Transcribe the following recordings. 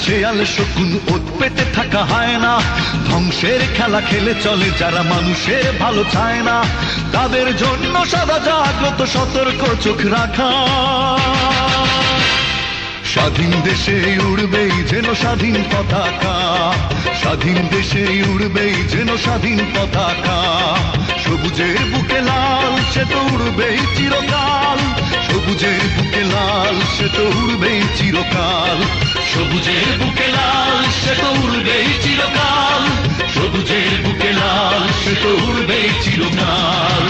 শেয়াল শকুন ওত পেতে থাকা হয় না, ধ্বংসের খেলা খেলে চলে যারা মানুষের ভালো চায় না, তাদের জন্য সদা জাগ্রত সতর্ক চোখ রাখা। স্বাধীন দেশে উড়বেই যেন স্বাধীন পতাকা, স্বাধীন দেশে উড়বেই যেন স্বাধীন পতাকা। সবুজের বুকে লাল সে তো উড়বেই চিরকাল, সবুজের বুকে লাল সে তো উড়বেই চিরকাল, সবুজের বুকে লাল সে তো উড়বেই চিরকাল, সবুজের বুকে লাল সে তো উড়বেই চিরকাল।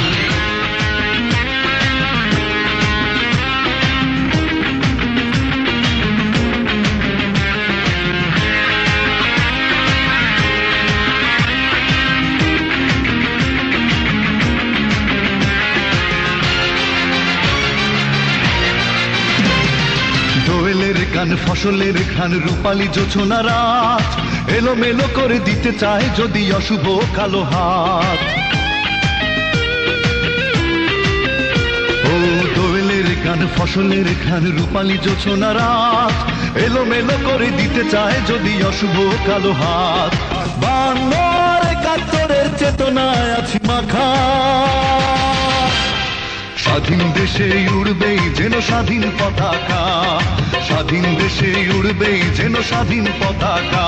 দোয়েলের গান ফসলের ঘান রূপালী জোছনা রাত, এলোমেলো করে দিতে চায় যদি অশুভ কালো হাত। ও দোয়েলের গান ফসলের ঘান রূপালী জোছনা রাত, এলোমেলো করে দিতে চায় যদি অশুভ কালো হাত। বাংলার একাত্তরের চেতনায় আছি মাখা, স্বাধীন দেশে উড়বেই যেন স্বাধীন পতাকা, স্বাধীন দেশে উড়বেই যেন স্বাধীন পতাকা।